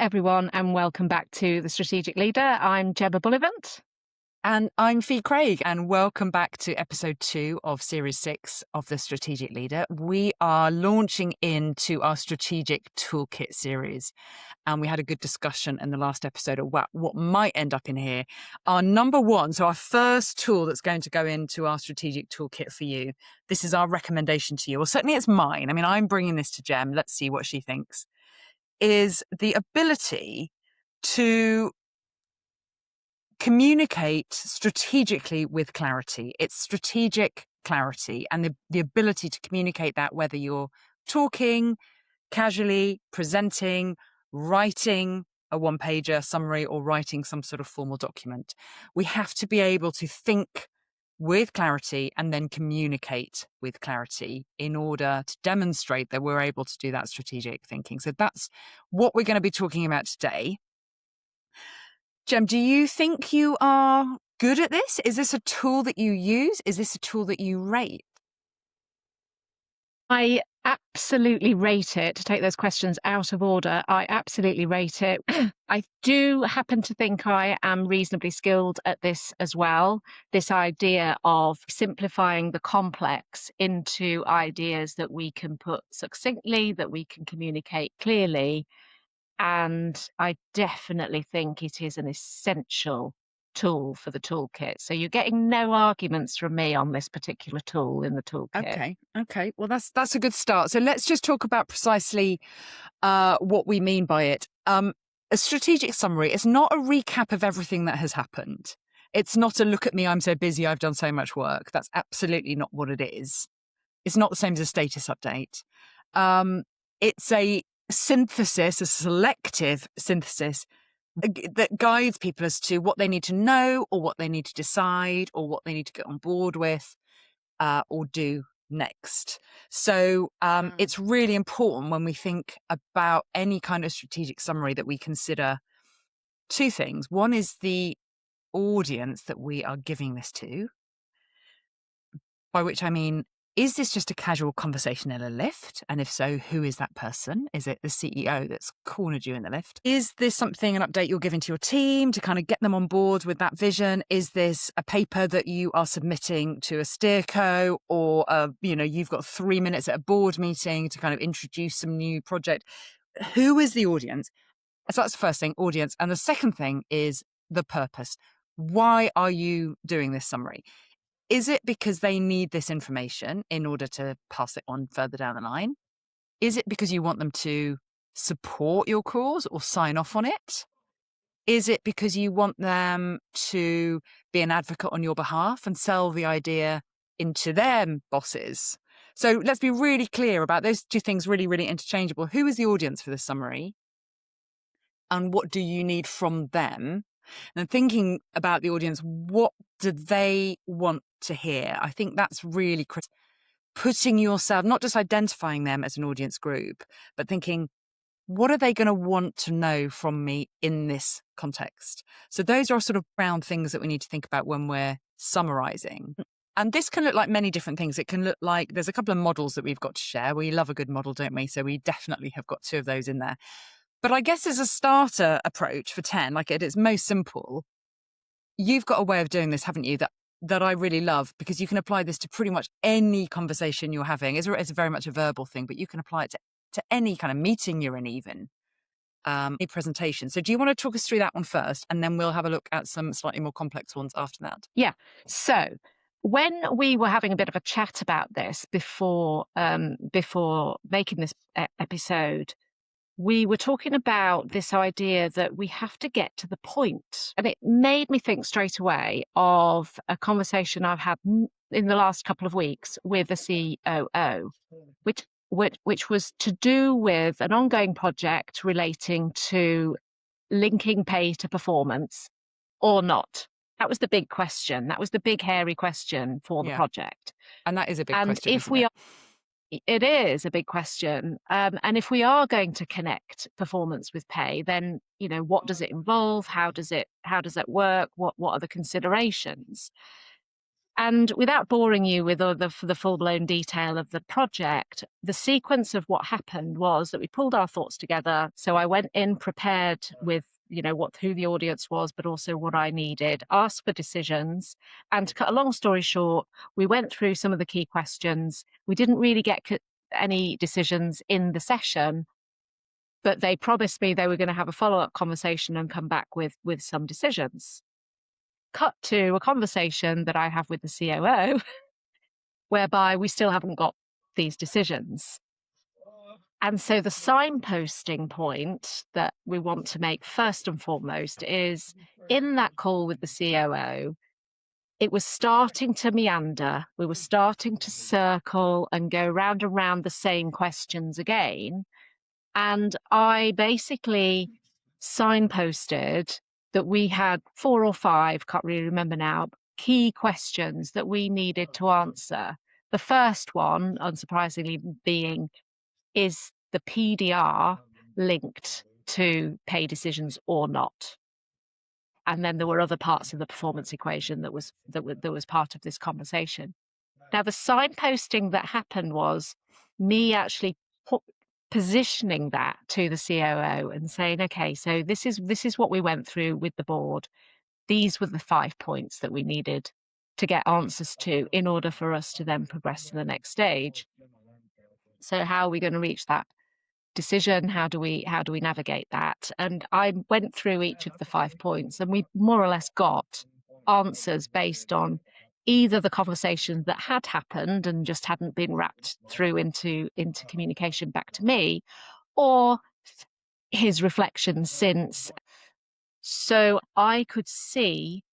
everyone, and welcome back to The Strategic Leader. I'm Gemma Bullivant. And I'm Fee Craig, and welcome back to episode 2 of series 6 of The Strategic Leader. We are launching into our strategic toolkit series, and we had a good discussion in the last episode of what might end up in here. Our number one, so our first tool that's going to go into our strategic toolkit for you, this is our recommendation to you, or certainly it's mine. I mean, I'm bringing this to Gem. Let's see what she thinks, is the ability to communicate strategically with clarity. It's strategic clarity and the ability to communicate that, whether you're talking, casually, presenting, writing a one-pager summary, or writing some sort of formal document. We have to be able to think with clarity and then communicate with clarity in order to demonstrate that we're able to do that strategic thinking. So that's what we're going to be talking about today. Gem, do you think you are good at this? Is this a tool that you use? Is this a tool that you rate? I absolutely rate it. To take those questions out of order, I absolutely rate it. I do happen to think I am reasonably skilled at this as well. This idea of simplifying the complex into ideas that we can put succinctly, that we can communicate clearly. And I definitely think it is an essential tool for the toolkit. So you're getting no arguments from me on this particular tool in the toolkit. Okay. Well, that's a good start. So let's just talk about precisely what we mean by it. A strategic summary is not a recap of everything that has happened. It's not a look at me, I'm so busy, I've done so much work. That's absolutely not what it is. It's not the same as a status update. It's a synthesis, a selective synthesis that guides people as to what they need to know, or what they need to decide, or what they need to get on board with, or do next. So it's really important when we think about any kind of strategic summary that we consider two things. One is the audience that we are giving this to, by which I mean, is this just a casual conversation in a lift? And if so, who is that person? Is it the CEO that's cornered you in the lift? Is this something, an update you're giving to your team to kind of get them on board with that vision? Is this a paper that you are submitting to a steerco, or, you've got 3 minutes at a board meeting to kind of introduce some new project? Who is the audience? So that's the first thing, audience. And the second thing is the purpose. Why are you doing this summary? Is it because they need this information in order to pass it on further down the line? Is it because you want them to support your cause or sign off on it? Is it because you want them to be an advocate on your behalf and sell the idea into their bosses? So let's be really clear about those two things, really, really interchangeable. Who is the audience for this summary? And what do you need from them? And thinking about the audience, what do they want to hear? I think that's really critical. Putting yourself, not just identifying them as an audience group, but thinking, what are they going to want to know from me in this context? So those are sort of ground things that we need to think about when we're summarizing. And this can look like many different things. It can look like there's a couple of models that we've got to share. We love a good model, don't we? So we definitely have got 2 of those in there. But I guess as a starter approach for 10, like at its most simple, you've got a way of doing this, haven't you, that I really love, because you can apply this to pretty much any conversation you're having. It's very much a verbal thing, but you can apply it to any kind of meeting you're in, even a presentation. So do you want to talk us through that one first, and then we'll have a look at some slightly more complex ones after that? Yeah. So when we were having a bit of a chat about this before making this episode, we were talking about this idea that we have to get to the point. And it made me think straight away of a conversation I've had in the last couple of weeks with the COO, which was to do with an ongoing project relating to linking pay to performance or not. That was the big question. That was the big, hairy question for the project. And that is a big question. If we are, it is a big question. And if we are going to connect performance with pay, then, what does it involve? How does it work? What are the considerations? And without boring you with all the full-blown detail of the project, the sequence of what happened was that we pulled our thoughts together. So I went in prepared with, who the audience was, but also what I needed, asked for decisions. And to cut a long story short, we went through some of the key questions. We didn't really get any decisions in the session, but they promised me they were going to have a follow-up conversation and come back with some decisions. Cut to a conversation that I have with the COO, whereby we still haven't got these decisions. And so the signposting point that we want to make first and foremost is in that call with the COO, it was starting to meander. We were starting to circle and go round and round the same questions again. And I basically signposted that we had 4 or 5, can't really remember now, key questions that we needed to answer. The first one, unsurprisingly, being, is the PDR linked to pay decisions or not? And then there were other parts of the performance equation that was part of this conversation. Now, the signposting that happened was me actually positioning that to the COO and saying, okay, so this is what we went through with the board. These were the 5 points that we needed to get answers to in order for us to then progress to the next stage. So how are we going to reach that decision? How do we navigate that? And I went through each of the 5 points, and we more or less got answers based on either the conversations that had happened and just hadn't been wrapped through into communication back to me, or his reflections since. So I could see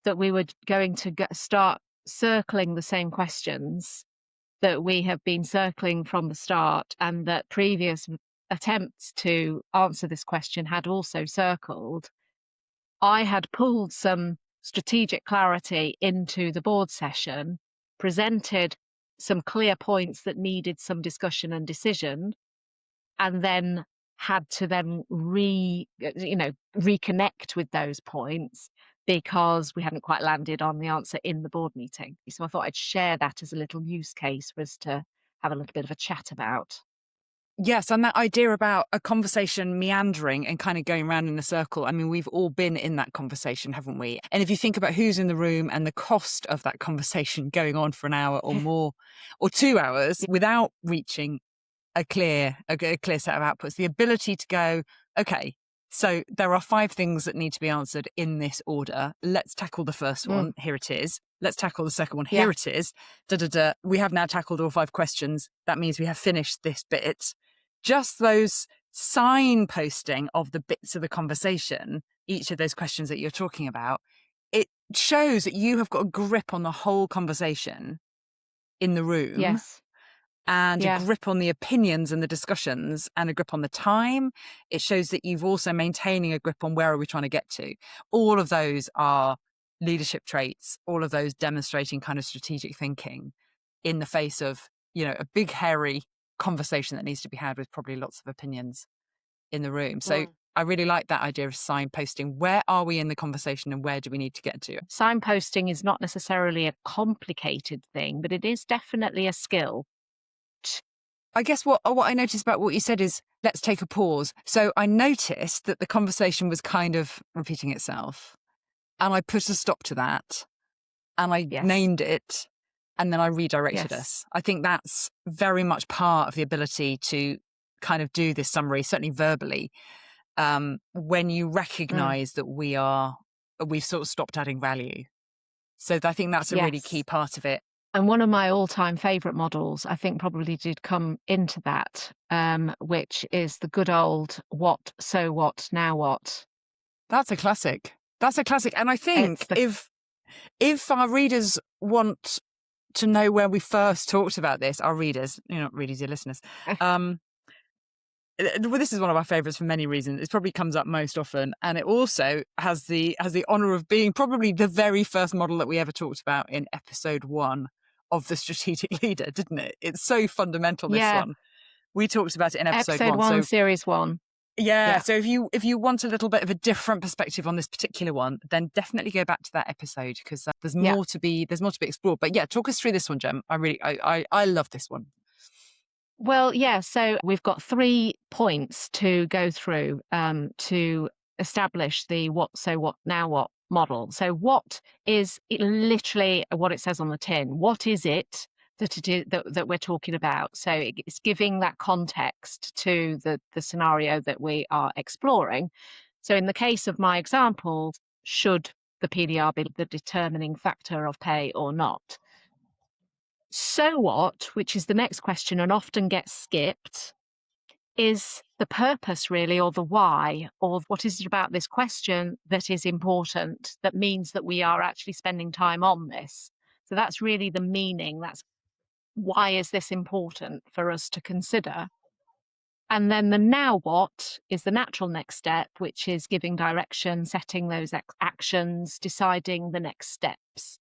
that we were going to start circling the same questions that we have been circling from the start, and that previous attempts to answer this question had also circled. I had pulled some strategic clarity into the board session, presented some clear points that needed some discussion and decision, and then had to then reconnect with those points because we hadn't quite landed on the answer in the board meeting. So I thought I'd share that as a little use case for us to have a little bit of a chat about. Yes, and that idea about a conversation meandering and kind of going around in a circle. I mean, we've all been in that conversation, haven't we? And if you think about who's in the room and the cost of that conversation going on for an hour or more, or 2 hours without reaching a clear set of outputs, the ability to go, okay, so there are 5 things that need to be answered in this order. Let's tackle the first one. Here it is. Let's tackle the second one. Here it is. We have now tackled all 5 questions. That means we have finished this bit. Just those signposting of the bits of the conversation, each of those questions that you're talking about, it shows that you have got a grip on the whole conversation in the room. Yes. And a grip on the opinions and the discussions and a grip on the time. It shows that you've also maintaining a grip on where are we trying to get to. All of those are leadership traits, all of those demonstrating kind of strategic thinking in the face of, a big, hairy conversation that needs to be had with probably lots of opinions in the room. So I really like that idea of signposting. Where are we in the conversation and where do we need to get to? Signposting is not necessarily a complicated thing, but it is definitely a skill. I guess what I noticed about what you said is, let's take a pause. So I noticed that the conversation was kind of repeating itself, and I put a stop to that, and I named it, and then I redirected us. I think that's very much part of the ability to kind of do this summary, certainly verbally, when you recognize that we've sort of stopped adding value. So I think that's a really key part of it. And one of my all-time favourite models, I think, probably did come into that, which is the good old what, so what, now what. That's a classic. And I think if our readers want to know where we first talked about this, our readers, not readers, your listeners, well, this is one of our favourites for many reasons. It probably comes up most often, and it also has the honour of being probably the very first model that we ever talked about in episode 1 of the Strategic Leader, didn't it? It's so fundamental, this one. We talked about it in episode 1. Episode 1, series 1. Yeah. So if you want a little bit of a different perspective on this particular one, then definitely go back to that episode, because there's Yeah. more to be explored. But yeah, talk us through this one, Jem. I love this one. Well, yeah, so we've got 3 points to go through to establish the what, so what, now what model. So what is it, literally what it says on the tin? What is it that it is that we're talking about? So it's giving that context to the scenario that we are exploring. So in the case of my example, should the PDR be the determining factor of pay or not? So what, which is the next question and often gets skipped, is the purpose really, or the why, or what is it about this question that is important, that means that we are actually spending time on this. So that's really the meaning. That's why is this important for us to consider? And then the now what is the natural next step, which is giving direction, setting those actions, deciding the next steps.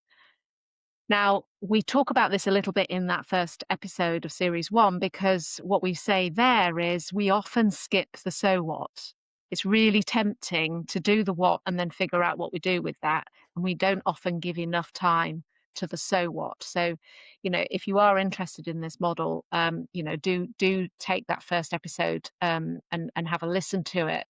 Now, we talk about this a little bit in that first episode of series 1, because what we say there is we often skip the so what. It's really tempting to do the what and then figure out what we do with that. And we don't often give enough time to the so what. So, if you are interested in this model, do take that first episode and have a listen to it.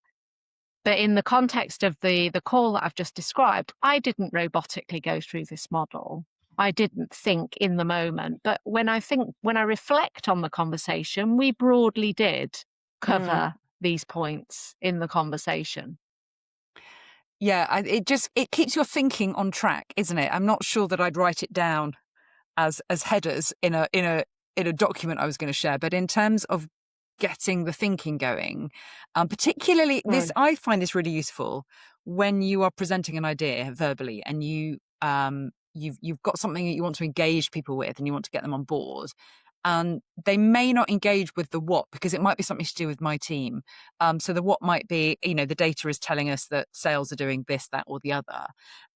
But in the context of the call that I've just described, I didn't robotically go through this model. I didn't think in the moment. But when I reflect on the conversation, we broadly did cover these points in the conversation. Yeah, it keeps your thinking on track, isn't it? I'm not sure that I'd write it down as headers in a document I was going to share, but in terms of getting the thinking going, particularly this, I find this really useful when you are presenting an idea verbally and you've got something that you want to engage people with and you want to get them on board. And they may not engage with the what, because it might be something to do with my team. So the what might be, the data is telling us that sales are doing this, that, or the other.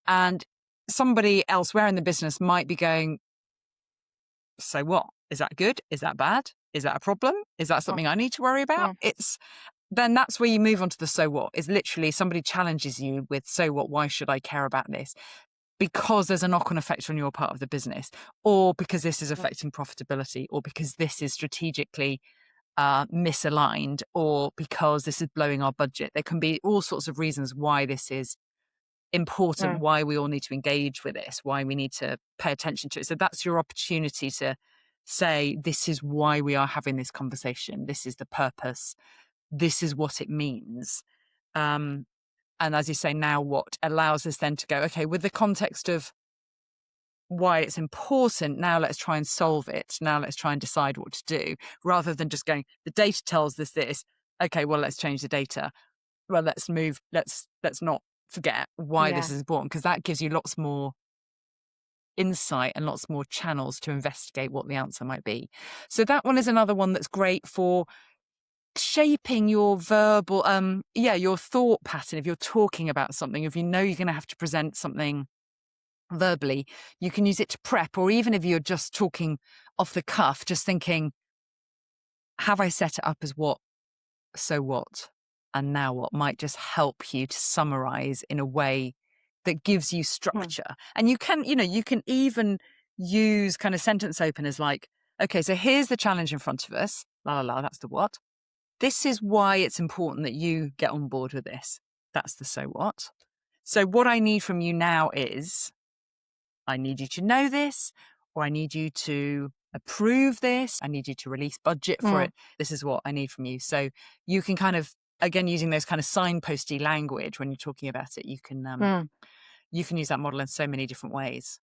And somebody elsewhere in the business might be going, so what? Is that good? Is that bad? Is that a problem? Is that something I need to worry about? Then that's where you move on to the so what. Is literally somebody challenges you with, so what? Why should I care about this? Because there's a knock-on effect on your part of the business, or because this is affecting profitability, or because this is strategically misaligned, or because this is blowing our budget. There can be all sorts of reasons why this is important, why we all need to engage with this, why we need to pay attention to it. So that's your opportunity to say, this is why we are having this conversation. This is the purpose. This is what it means. And as you say, now what allows us then to go, okay, with the context of why it's important, now let's try and solve it. Now let's try and decide what to do, rather than just going, the data tells us this. Okay, well, let's change the data. Well, let's not forget why this is important, because that gives you lots more insight and lots more channels to investigate what the answer might be. So that one is another one that's great for shaping your verbal, your thought pattern. If you're talking about something, if you know you're going to have to present something verbally, you can use it to prep, or even if you're just talking off the cuff, just thinking, have I set it up as what, so what, and now what, might just help you to summarize in a way that gives you structure. And you can even use kind of sentence openers like, okay, so here's the challenge in front of us, that's the what. This is why it's important that you get on board with this. That's the so what. So what I need from you now is, I need you to know this, or I need you to approve this. I need you to release budget for it. This is what I need from you. So you can kind of, again, using those kind of signposty language when you're talking about it, you can use that model in so many different ways.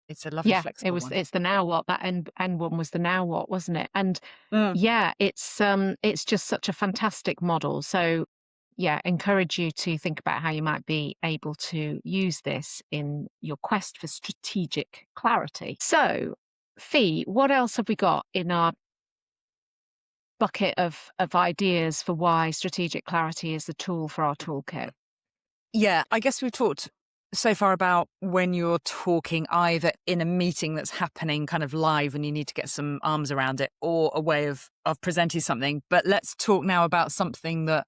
It's a lovely, flexible one. It's the now what. That end one was the now what, wasn't it? And it's just such a fantastic model. So encourage you to think about how you might be able to use this in your quest for strategic clarity. So, Fee, what else have we got in our bucket of ideas for why strategic clarity is the tool for our toolkit? Yeah, I guess we've talked so far about when you're talking either in a meeting that's happening kind of live and you need to get some arms around it, or a way of presenting something. But let's talk now about something that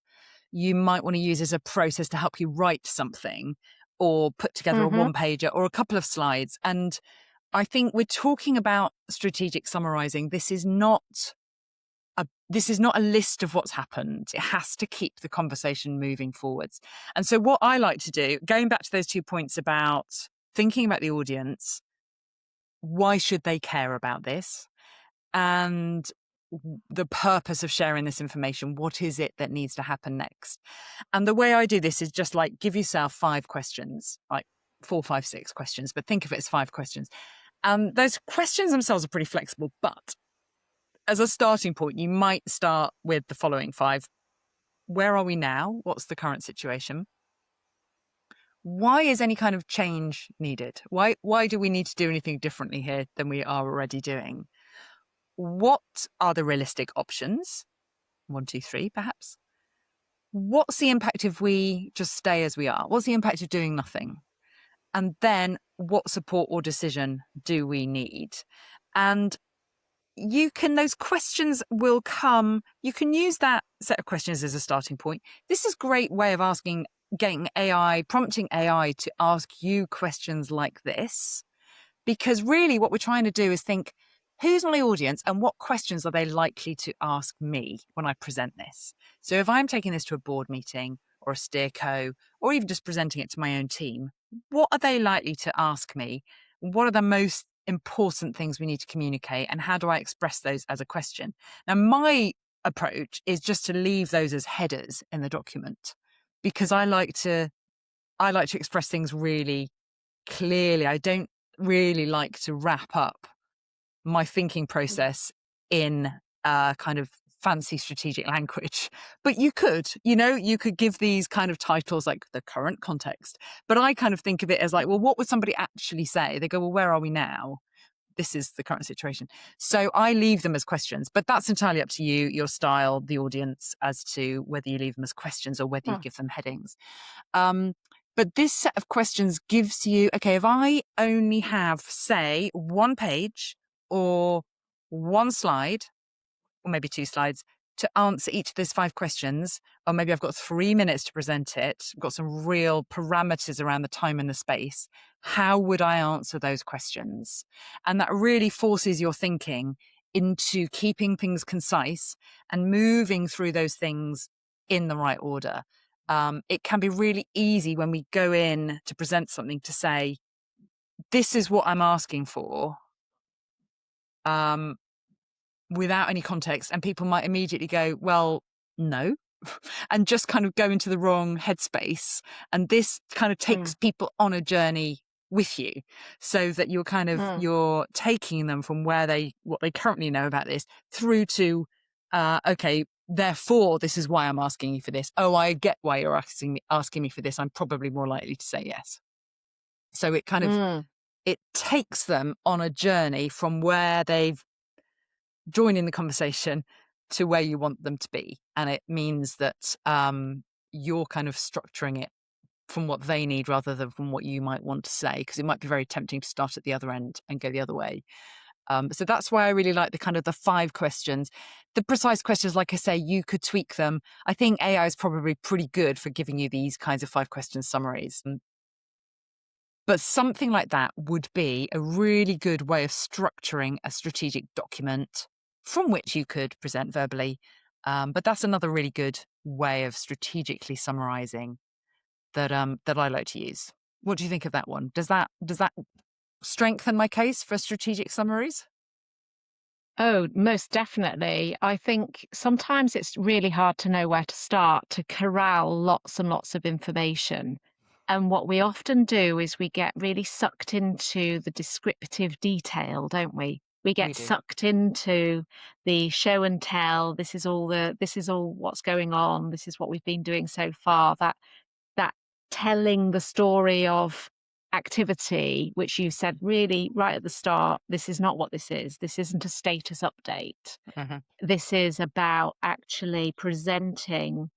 you might want to use as a process to help you write something or put together a Mm-hmm. one-pager or a couple of slides. And I think we're talking about strategic summarizing. This is not a list of what's happened. It has to keep the conversation moving forwards. And so what I like to do, going back to those 2 points about thinking about the audience, why should they care about this? And the purpose of sharing this information. What is it that needs to happen next? And the way I do this is just like give yourself 5 questions, like 4, 5, 6 questions, but think of it as 5 questions. And those questions themselves are pretty flexible, but as a starting point, you might start with the following 5. Where are we now? What's the current situation? Why is any kind of change needed? Why do we need to do anything differently here than we are already doing? What are the realistic options? 1, 2, 3, perhaps. What's the impact if we just stay as we are? What's the impact of doing nothing? And then what support or decision do we need? And those questions will come. You can use that set of questions as a starting point. This is a great way of prompting AI to ask you questions like this. Because really what we're trying to do is think, who's my audience and what questions are they likely to ask me when I present this? So if I'm taking this to a board meeting or a steerco, or even just presenting it to my own team, what are they likely to ask me? What are the most important things we need to communicate, and how do I express those as a question? Now, my approach is just to leave those as headers in the document, because I like to express things really clearly. I don't really like to wrap up my thinking process in kind of fancy strategic language. But you could give these kind of titles like the current context. But I kind of think of it as like, well, what would somebody actually say? They go, well, where are we now? This is the current situation. So I leave them as questions, but that's entirely up to you, your style, the audience, as to whether you leave them as questions or whether you give them headings. But this set of questions gives you, okay, if I only have, say, 1 page or 1 slide, or maybe 2 slides, to answer each of those 5 questions, or maybe I've got 3 minutes to present it, I've got some real parameters around the time and the space, how would I answer those questions? And that really forces your thinking into keeping things concise and moving through those things in the right order. It can be really easy when we go in to present something to say, this is what I'm asking for, without any context, and people might immediately go, well, no, and just kind of go into the wrong headspace. And this kind of takes people on a journey with you, so that you're kind of you're taking them from what they currently know about this through to okay, therefore this is why I'm asking you for this. Oh, I get why you're asking me for this. I'm probably more likely to say yes. So it kind of it takes them on a journey from where they've joined in the conversation to where you want them to be. And it means that you're kind of structuring it from what they need rather than from what you might want to say, because it might be very tempting to start at the other end and go the other way. So that's why I really like the 5 questions. The precise questions, like I say, you could tweak them. I think AI is probably pretty good for giving you these kinds of 5 question summaries. But something like that would be a really good way of structuring a strategic document from which you could present verbally. But that's another really good way of strategically summarizing that I like to use. What do you think of that one? Does that strengthen my case for strategic summaries? Oh, most definitely. I think sometimes it's really hard to know where to start to corral lots and lots of information. And what we often do is we get really sucked into the descriptive detail, don't we? We We get do. sucked into the show and tell. This is all what's going on. This is what we've been doing so far. That telling the story of activity, which you said really right at the start, this is not what this is. This isn't a status update. Mm-hmm. This is about actually presenting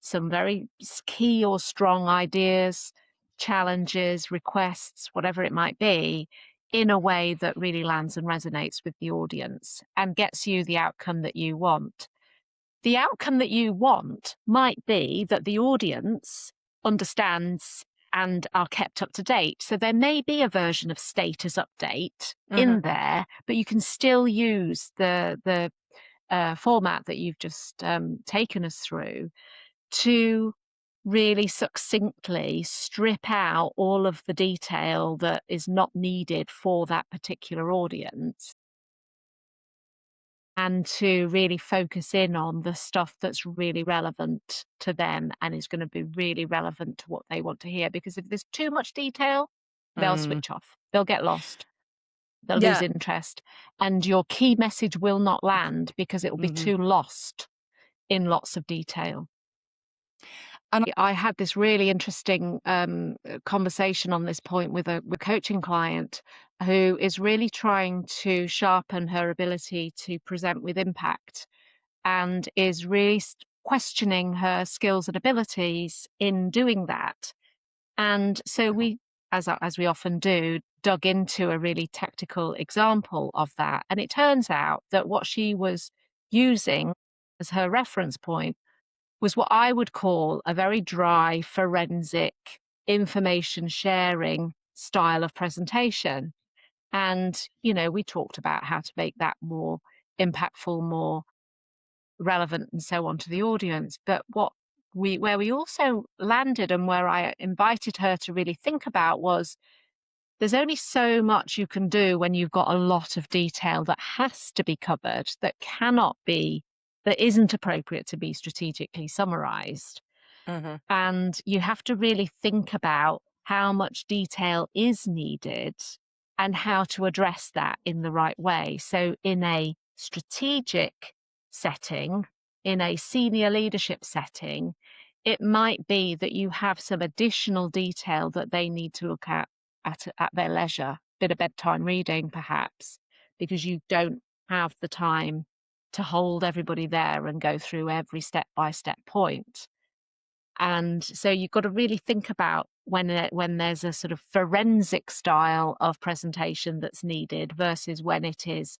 some very key or strong ideas, challenges, requests, whatever it might be, in a way that really lands and resonates with the audience and gets you the outcome that you want. the outcome that you want might be that the audience understands and are kept up to date. So there may be a version of status update in there, but you can still use the format that you've just taken us through to really succinctly strip out all of the detail that is not needed for that particular audience, and to really focus in on the stuff that's really relevant to them and is going to be really relevant to what they want to hear. Because if there's too much detail, they'll switch off, they'll get lost, they'll lose interest, and your key message will not land because it will be too lost in lots of detail. And I had this really interesting conversation on this point with a coaching client who is really trying to sharpen her ability to present with impact, and is really questioning her skills and abilities in doing that. And so we, as we often do, dug into a really tactical example of that. And it turns out that what she was using as her reference point was what I would call a very dry, forensic, information sharing style of presentation. And, we talked about how to make that more impactful, more relevant, and so on to the audience. But where we also landed, and where I invited her to really think about, was there's only so much you can do when you've got a lot of detail that has to be covered, that isn't appropriate to be strategically summarized. And you have to really think about how much detail is needed and how to address that in the right way. So in a strategic setting, in a senior leadership setting, it might be that you have some additional detail that they need to look at their leisure, bit of bedtime reading perhaps, because you don't have the time to hold everybody there and go through every step-by-step point. And so you've got to really think about when there's a sort of forensic style of presentation that's needed versus when it is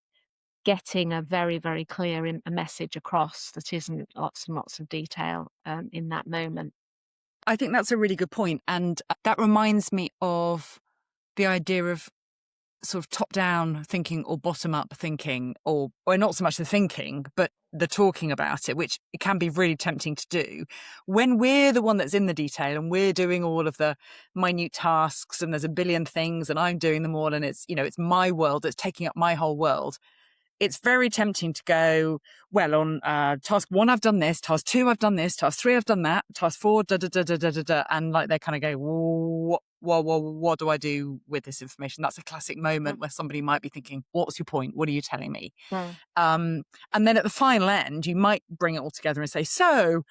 getting a very, very clear a message across that isn't lots and lots of detail in that moment. I think that's a really good point. And that reminds me of the idea of sort of top-down thinking or bottom-up thinking, or not so much the thinking, but the talking about it, which it can be really tempting to do when we're the one that's in the detail and we're doing all of the minute tasks and there's a billion things and I'm doing them all and it's my world, it's taking up my whole world. It's very tempting to go, well, on task 1, I've done this, task 2, I've done this, task 3, I've done that, task 4, da da da da da da da, and like they kind of go, what do I do with this information? That's a classic moment where somebody might be thinking, what's your point? What are you telling me? And then at the final end, you might bring it all together and say, so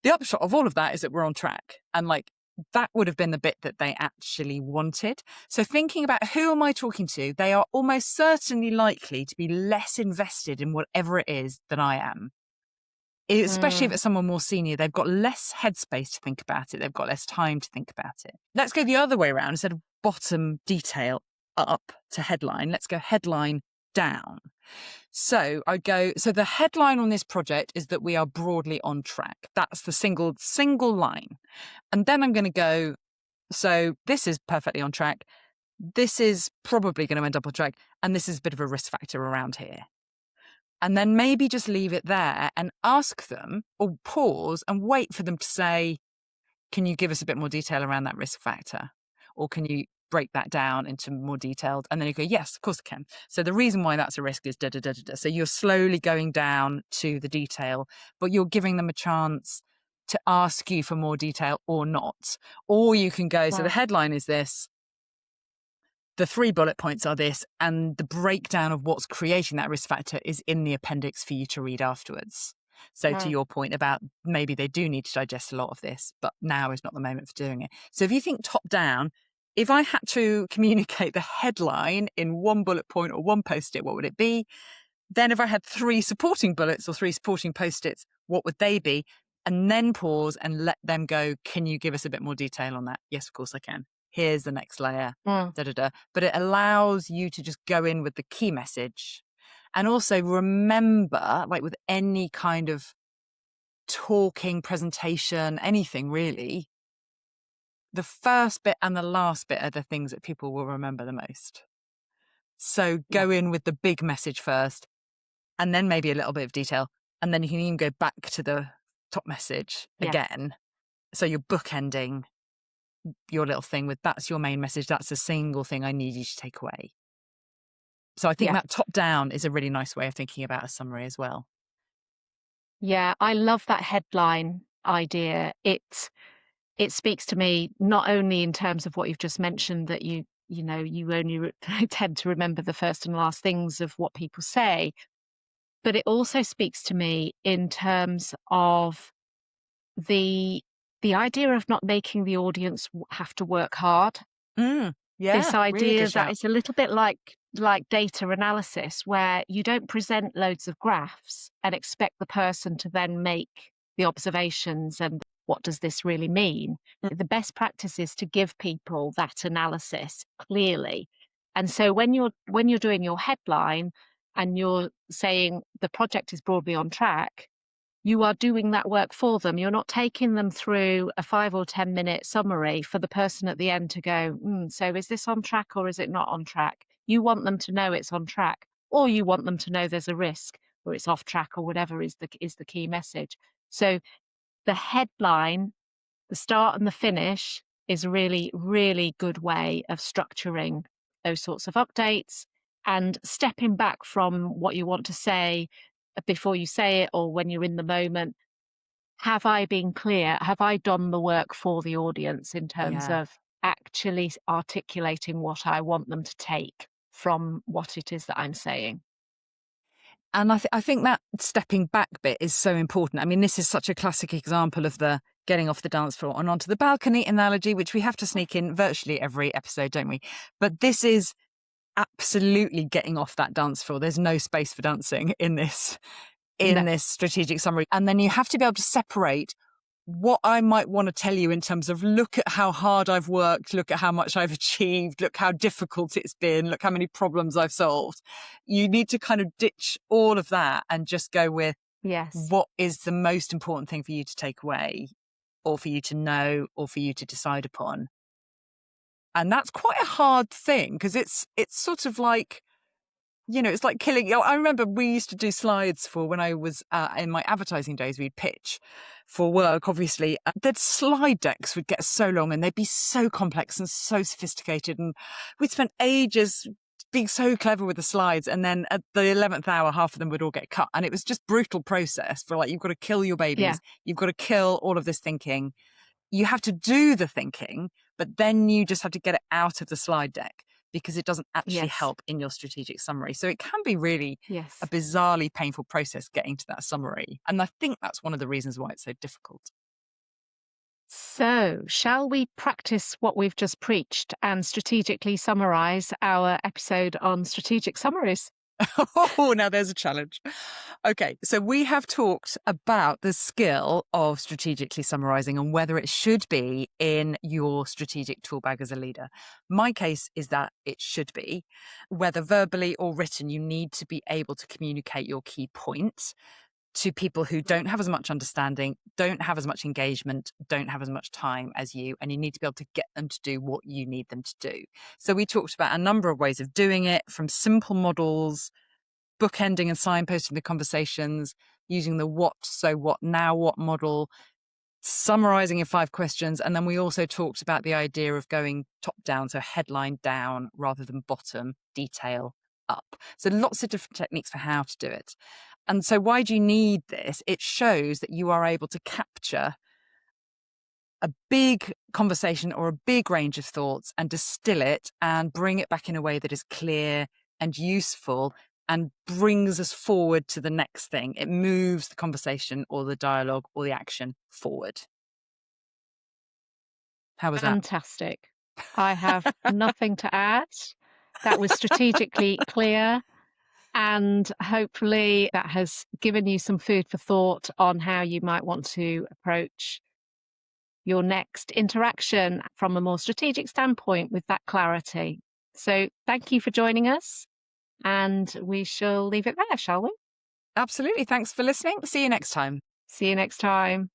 the upshot of all of that is that we're on track. And like, that would have been the bit that they actually wanted. So thinking about who am I talking to, they are almost certainly likely to be less invested in whatever it is than I am. Especially if it's someone more senior, they've got less headspace to think about it. They've got less time to think about it. Let's go the other way around. Instead of bottom detail up to headline, let's go headline down. So so the headline on this project is that we are broadly on track. That's the single line. And then I'm going to go, so this is perfectly on track. This is probably going to end up on track. And this is a bit of a risk factor around here. And then maybe just leave it there and ask them, or pause and wait for them to say, can you give us a bit more detail around that risk factor? Or can you break that down into more detailed? And then you go, yes, of course I can. So the reason why that's a risk is da da da da da. So you're slowly going down to the detail, but you're giving them a chance to ask you for more detail or not. Or you can go, so the headline is this, the 3 bullet points are this, and the breakdown of what's creating that risk factor is in the appendix for you to read afterwards. So to your point about maybe they do need to digest a lot of this, but now is not the moment for doing it. So if you think top down, if I had to communicate the headline in 1 bullet point or 1 post-it, what would it be? Then if I had 3 supporting bullets or 3 supporting post-its, what would they be? And then pause and let them go, can you give us a bit more detail on that? Yes, of course I can. Here's the next layer, da, da, da. But it allows you to just go in with the key message. And also remember, like with any kind of talking, presentation, anything really, the first bit and the last bit are the things that people will remember the most. So Yeah. go in with the big message first, and then maybe a little bit of detail. And then you can even go back to the top message Yes. again. So you're bookending your little thing with that's your main message. That's the single thing I need you to take away. So I think Yeah. that top down is a really nice way of thinking about a summary as well. Yeah. I love that headline idea. It speaks to me not only in terms of what you've just mentioned, that you only tend to remember the first and last things of what people say, but it also speaks to me in terms of the the idea of not making the audience have to work hard. Yeah, This really good idea that shout. it's a little bit like data analysis, where you don't present loads of graphs and expect the person to then make the observations and what does this really mean. The best practice is to give people that analysis clearly. And so when you're doing your headline and you're saying the project is broadly on track, you are doing that work for them. You're not taking them through a 5 or 10-minute summary for the person at the end to go, so is this on track or is it not on track? You want them to know it's on track, or you want them to know there's a risk or it's off track, or whatever is the key message. So the headline, the start and the finish, is a really, really good way of structuring those sorts of updates and stepping back from what you want to say before you say it or when you're in the moment. Have I been clear? Have I done the work for the audience in terms Yeah. of actually articulating what I want them to take from what it is that I'm saying? And I think that stepping back bit is so important. I mean, this is such a classic example of the getting off the dance floor and onto the balcony analogy, which we have to sneak in virtually every episode, don't we? But this is absolutely getting off that dance floor. There's no space for dancing in this No. strategic summary. And then you have to be able to separate what I might want to tell you in terms of look at how hard I've worked, look at how much I've achieved, look how difficult it's been, look how many problems I've solved. You need to kind of ditch all of that and just go with Yes. what is the most important thing for you to take away or for you to know or for you to decide upon. And that's quite a hard thing because it's sort of like, it's like killing. I remember we used to do slides for when I was in my advertising days. We'd pitch for work, obviously. The slide decks would get so long and they'd be so complex and so sophisticated. And we'd spent ages being so clever with the slides. And then at the 11th hour, half of them would all get cut. And it was just brutal process for like, you've got to kill your Yeah. babies. You've got to kill all of this thinking. You have to do the thinking, but then you just have to get it out of the slide deck because it doesn't actually Yes. help in your strategic summary. So it can be really Yes. a bizarrely painful process getting to that summary. And I think that's one of the reasons why it's so difficult. So, shall we practice what we've just preached and strategically summarize our episode on strategic summaries? Oh, now there's a challenge. Okay, so we have talked about the skill of strategically summarizing and whether it should be in your strategic tool bag as a leader. My case is that it should be. Whether verbally or written, you need to be able to communicate your key points to people who don't have as much understanding, don't have as much engagement, don't have as much time as you, and you need to be able to get them to do what you need them to do. So we talked about a number of ways of doing it, from simple models, bookending and signposting the conversations, using the what, so what, now what model, summarizing in 5 questions. And then we also talked about the idea of going top down, so headline down rather than bottom, detail up. So lots of different techniques for how to do it. And so why do you need this? It shows that you are able to capture a big conversation or a big range of thoughts and distill it and bring it back in a way that is clear and useful and brings us forward to the next thing. It moves the conversation or the dialogue or the action forward. How was that? Fantastic. I have nothing to add. That was strategically clear. And hopefully that has given you some food for thought on how you might want to approach your next interaction from a more strategic standpoint with that clarity. So thank you for joining us, and we shall leave it there, shall we? Absolutely. Thanks for listening. See you next time. See you next time.